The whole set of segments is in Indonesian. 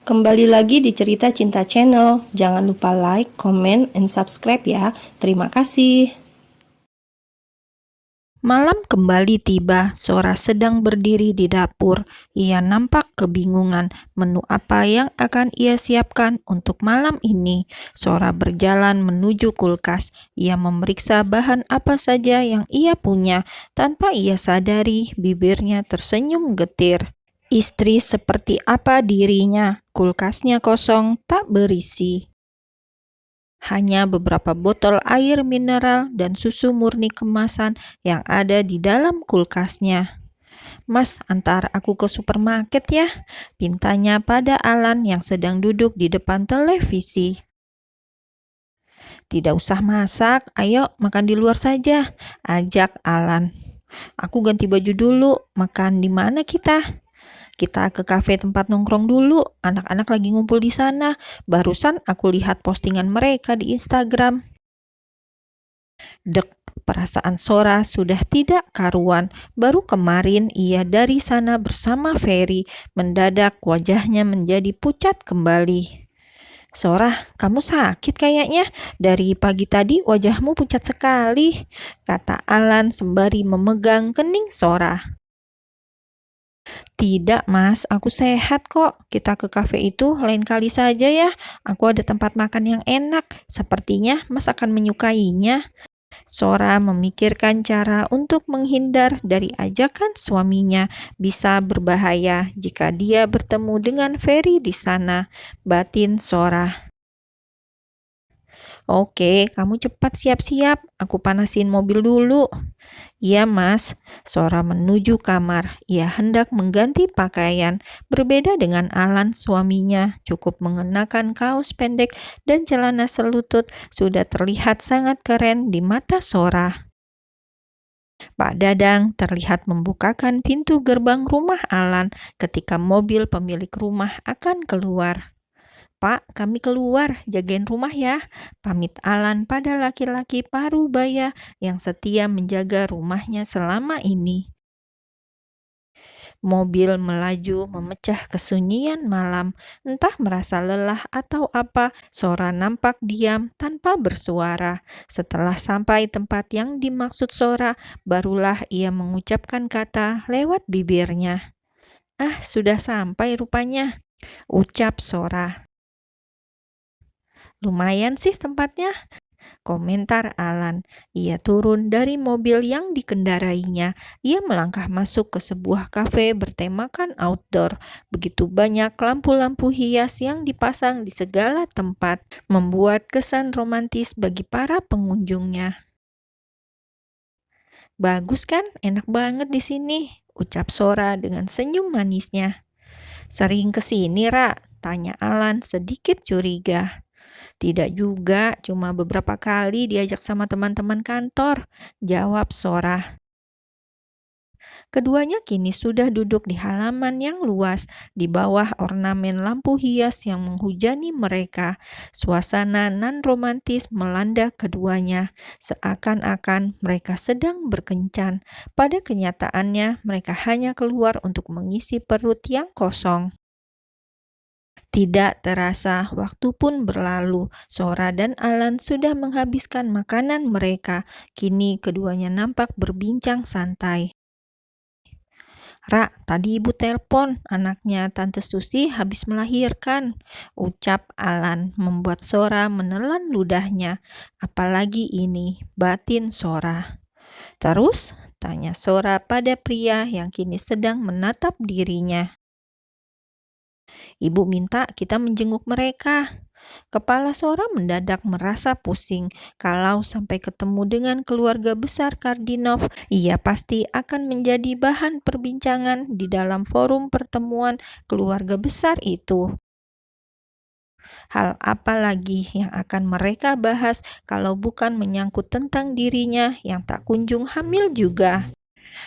Kembali lagi di Cerita Cinta Channel. Jangan lupa like, comment, and subscribe ya. Terima kasih. Malam kembali tiba. Sora sedang berdiri di dapur. Ia nampak kebingungan menu apa yang akan ia siapkan untuk malam ini. Sora berjalan menuju kulkas. Ia memeriksa bahan apa saja yang ia punya. Tanpa ia sadari, bibirnya tersenyum getir. Istri seperti apa dirinya? Kulkasnya kosong, tak berisi. Hanya beberapa botol air mineral dan susu murni kemasan yang ada di dalam kulkasnya. "Mas, antar aku ke supermarket ya," pintanya pada Alan yang sedang duduk di depan televisi. "Tidak usah masak, ayo makan di luar saja," ajak Alan. "Aku ganti baju dulu, makan di mana kita?" "Kita ke kafe tempat nongkrong dulu, anak-anak lagi ngumpul di sana. Barusan aku lihat postingan mereka di Instagram." Dek, perasaan Sora sudah tidak karuan. Baru kemarin ia dari sana bersama Ferry. Mendadak wajahnya menjadi pucat kembali. "Sora, kamu sakit kayaknya. Dari pagi tadi wajahmu pucat sekali," kata Alan sembari memegang kening Sora. "Tidak, Mas, aku sehat kok. Kita ke kafe itu lain kali saja ya. Aku ada tempat makan yang enak. Sepertinya Mas akan menyukainya." Sora memikirkan cara untuk menghindar dari ajakan suaminya bisa berbahaya jika dia bertemu dengan Ferry di sana. Batin Sora. "Oke, kamu cepat siap-siap. Aku panasin mobil dulu." "Iya, Mas." Sora menuju kamar. Ia hendak mengganti pakaian. Berbeda dengan Alan, suaminya, cukup mengenakan kaos pendek dan celana selutut sudah terlihat sangat keren di mata Sora. Pak Dadang terlihat membukakan pintu gerbang rumah Alan ketika mobil pemilik rumah akan keluar. "Pak, kami keluar, jagain rumah ya," pamit Alan pada laki-laki parubaya yang setia menjaga rumahnya selama ini. Mobil melaju memecah kesunyian malam. Entah merasa lelah atau apa, Sora nampak diam tanpa bersuara. Setelah sampai tempat yang dimaksud Sora, barulah ia mengucapkan kata lewat bibirnya. "Ah, sudah sampai rupanya," ucap Sora. "Lumayan sih tempatnya," komentar Alan. Ia turun dari mobil yang dikendarainya. Ia melangkah masuk ke sebuah kafe bertemakan outdoor. Begitu banyak lampu-lampu hias yang dipasang di segala tempat, membuat kesan romantis bagi para pengunjungnya. "Bagus kan? Enak banget di sini," ucap Sora dengan senyum manisnya. "Sering ke sini, Ra?" tanya Alan sedikit curiga. "Tidak juga, cuma beberapa kali diajak sama teman-teman kantor," jawab Sora. Keduanya kini sudah duduk di halaman yang luas, di bawah ornamen lampu hias yang menghujani mereka. Suasana nan romantis melanda keduanya, seakan-akan mereka sedang berkencan. Pada kenyataannya, mereka hanya keluar untuk mengisi perut yang kosong. Tidak terasa, waktu pun berlalu. Sora dan Alan sudah menghabiskan makanan mereka. Kini keduanya nampak berbincang santai. "Ra, tadi ibu telpon, anaknya Tante Susi habis melahirkan," ucap Alan, membuat Sora menelan ludahnya. "Apalagi ini," batin Sora. "Terus?" tanya Sora pada pria yang kini sedang menatap dirinya. "Ibu minta kita menjenguk mereka." Kepala Sora mendadak merasa pusing. Kalau sampai ketemu dengan keluarga besar Kardinov, ia pasti akan menjadi bahan perbincangan di dalam forum pertemuan keluarga besar itu. Hal apa lagi yang akan mereka bahas kalau bukan menyangkut tentang dirinya yang tak kunjung hamil juga?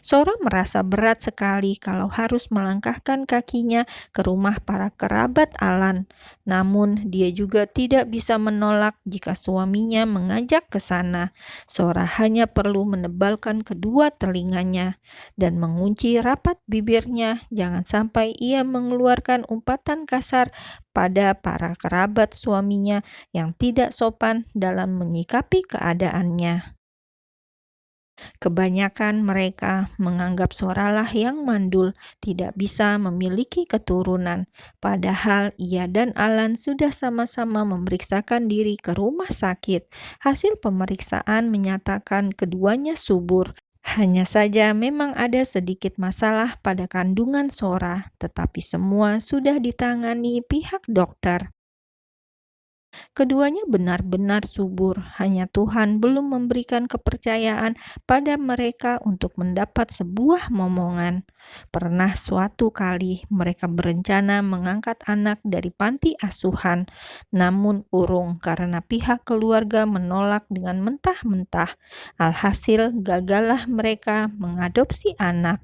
Sora merasa berat sekali kalau harus melangkahkan kakinya ke rumah para kerabat Alan. Namun, dia juga tidak bisa menolak jika suaminya mengajak ke sana. Sora hanya perlu menebalkan kedua telinganya dan mengunci rapat bibirnya. Jangan sampai ia mengeluarkan umpatan kasar pada para kerabat suaminya yang tidak sopan dalam menyikapi keadaannya. Kebanyakan mereka menganggap Soralah yang mandul, tidak bisa memiliki keturunan. Padahal ia dan Alan sudah sama-sama memeriksakan diri ke rumah sakit. Hasil pemeriksaan menyatakan keduanya subur. Hanya saja memang ada sedikit masalah pada kandungan Sora, tetapi semua sudah ditangani pihak dokter. Keduanya benar-benar subur, hanya Tuhan belum memberikan kepercayaan pada mereka untuk mendapat sebuah momongan. Pernah suatu kali mereka berencana mengangkat anak dari panti asuhan, namun urung karena pihak keluarga menolak dengan mentah-mentah. Alhasil gagallah mereka mengadopsi anak.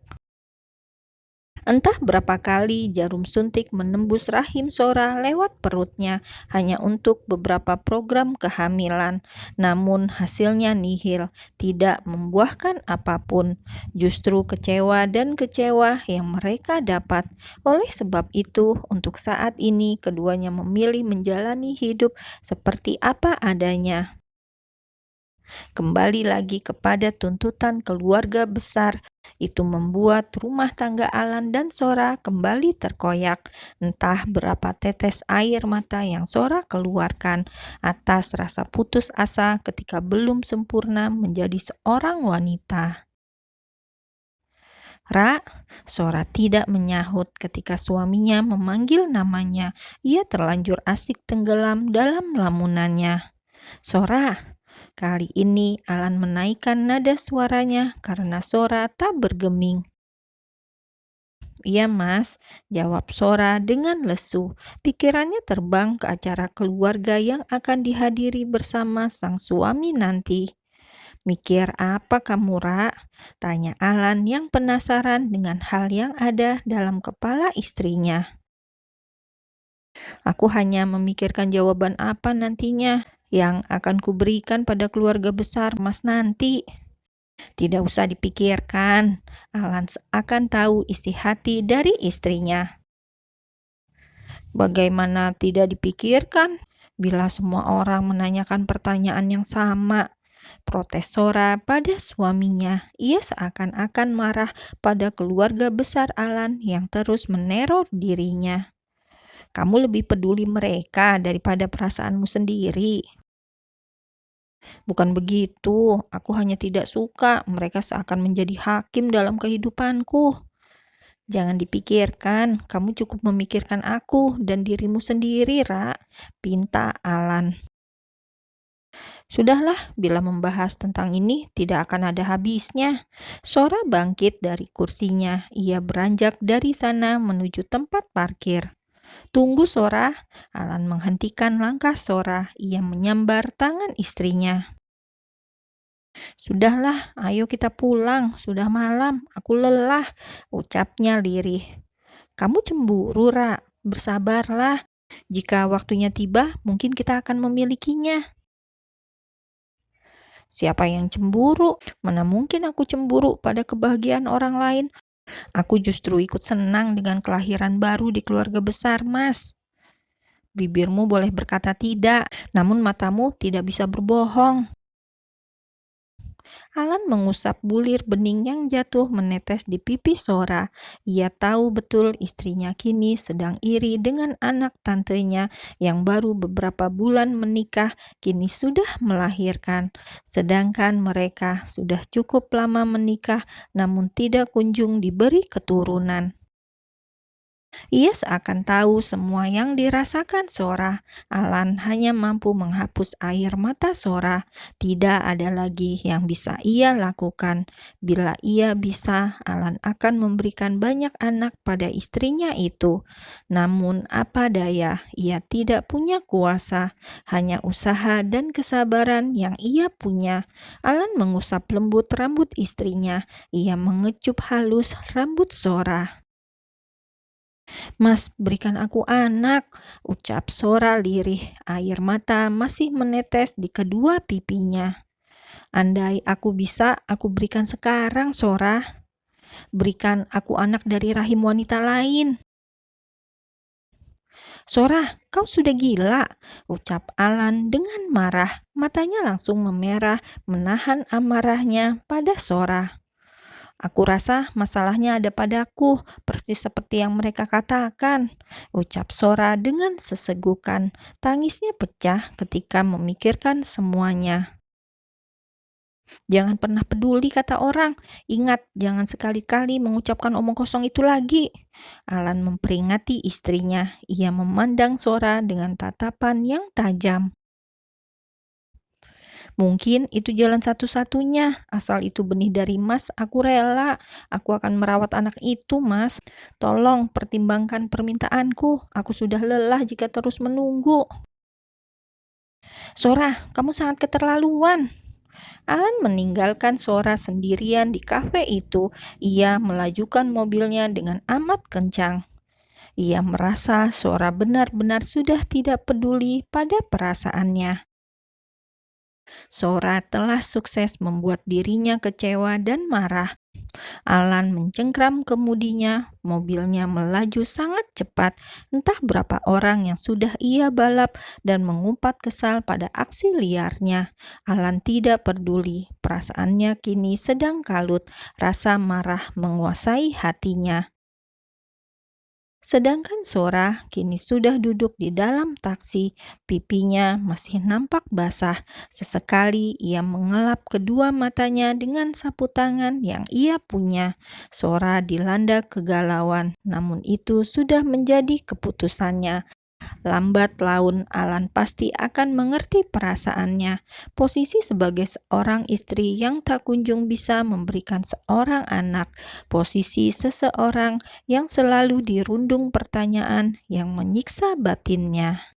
Entah berapa kali jarum suntik menembus rahim Sora lewat perutnya hanya untuk beberapa program kehamilan. Namun hasilnya nihil, tidak membuahkan apapun. Justru kecewa dan kecewa yang mereka dapat. Oleh sebab itu, untuk saat ini keduanya memilih menjalani hidup seperti apa adanya. Kembali lagi kepada tuntutan keluarga besar, itu membuat rumah tangga Alan dan Sora kembali terkoyak. Entah berapa tetes air mata yang Sora keluarkan atas rasa putus asa ketika belum sempurna menjadi seorang wanita. Ra, Sora tidak menyahut ketika suaminya memanggil namanya. Ia terlanjur asik tenggelam dalam lamunannya. Sora, kali ini Alan menaikkan nada suaranya karena Sora tak bergeming. "Iya mas," jawab Sora dengan lesu. Pikirannya terbang ke acara keluarga yang akan dihadiri bersama sang suami nanti. "Mikir apa kamu, Ra?" tanya Alan yang penasaran dengan hal yang ada dalam kepala istrinya. "Aku hanya memikirkan jawaban apa nantinya yang akan kuberikan pada keluarga besar Mas nanti." "Tidak usah dipikirkan." Alan seakan tahu isi hati dari istrinya. "Bagaimana tidak dipikirkan bila semua orang menanyakan pertanyaan yang sama?" protes Sora pada suaminya. Ia seakan-akan marah pada keluarga besar Alan yang terus meneror dirinya. "Kamu lebih peduli mereka daripada perasaanmu sendiri." "Bukan begitu, aku hanya tidak suka mereka seakan menjadi hakim dalam kehidupanku." "Jangan dipikirkan, kamu cukup memikirkan aku dan dirimu sendiri, Ra," pinta Alan. "Sudahlah, bila membahas tentang ini tidak akan ada habisnya." Sora bangkit dari kursinya. Ia beranjak dari sana menuju tempat parkir. "Tunggu, Sora." Alan menghentikan langkah Sora. Ia menyambar tangan istrinya. "Sudahlah, ayo kita pulang. Sudah malam, aku lelah," ucapnya lirih. "Kamu cemburu, Ra? Bersabarlah. Jika waktunya tiba, mungkin kita akan memilikinya." "Siapa yang cemburu? Mana mungkin aku cemburu pada kebahagiaan orang lain. Aku justru ikut senang dengan kelahiran baru di keluarga besar, Mas." "Bibirmu boleh berkata tidak, namun matamu tidak bisa berbohong." Alan mengusap bulir bening yang jatuh menetes di pipi Sora. Ia tahu betul istrinya kini sedang iri dengan anak tantenya yang baru beberapa bulan menikah, kini sudah melahirkan. Sedangkan mereka sudah cukup lama menikah namun tidak kunjung diberi keturunan. Ia seakan tahu semua yang dirasakan Sora. Alan hanya mampu menghapus air mata Sora. Tidak ada lagi yang bisa ia lakukan. Bila ia bisa, Alan akan memberikan banyak anak pada istrinya itu. Namun apa daya, ia tidak punya kuasa, hanya usaha dan kesabaran yang ia punya. Alan mengusap lembut rambut istrinya. Ia mengecup halus rambut Sora. "Mas, berikan aku anak," ucap Sora lirih. Air mata masih menetes di kedua pipinya. "Andai aku bisa, aku berikan sekarang, Sora. Berikan aku anak dari rahim wanita lain." "Sora, kau sudah gila," ucap Alan dengan marah. Matanya langsung memerah, menahan amarahnya pada Sora. "Aku rasa masalahnya ada padaku, persis seperti yang mereka katakan," ucap Sora dengan sesegukan. Tangisnya pecah ketika memikirkan semuanya. "Jangan pernah peduli kata orang. Ingat, jangan sekali-kali mengucapkan omong kosong itu lagi," Alan memperingati istrinya. Ia memandang Sora dengan tatapan yang tajam. "Mungkin itu jalan satu-satunya. Asal itu benih dari Mas, aku rela. Aku akan merawat anak itu, Mas. Tolong pertimbangkan permintaanku. Aku sudah lelah jika terus menunggu." "Sora, kamu sangat keterlaluan." Alan meninggalkan Sora sendirian di kafe itu. Ia melajukan mobilnya dengan amat kencang. Ia merasa Sora benar-benar sudah tidak peduli pada perasaannya. Sora telah sukses membuat dirinya kecewa dan marah. Alan mencengkram kemudinya, mobilnya melaju sangat cepat. Entah berapa orang yang sudah ia balap dan mengumpat kesal pada aksi liarnya. Alan tidak peduli, perasaannya kini sedang kalut, rasa marah menguasai hatinya. Sedangkan Sora kini sudah duduk di dalam taksi, pipinya masih nampak basah. Sesekali ia mengelap kedua matanya dengan sapu tangan yang ia punya. Sora dilanda kegalauan, namun itu sudah menjadi keputusannya. Lambat laun Alan pasti akan mengerti perasaannya. Posisi sebagai seorang istri yang tak kunjung bisa memberikan seorang anak. Posisi seseorang yang selalu dirundung pertanyaan yang menyiksa batinnya.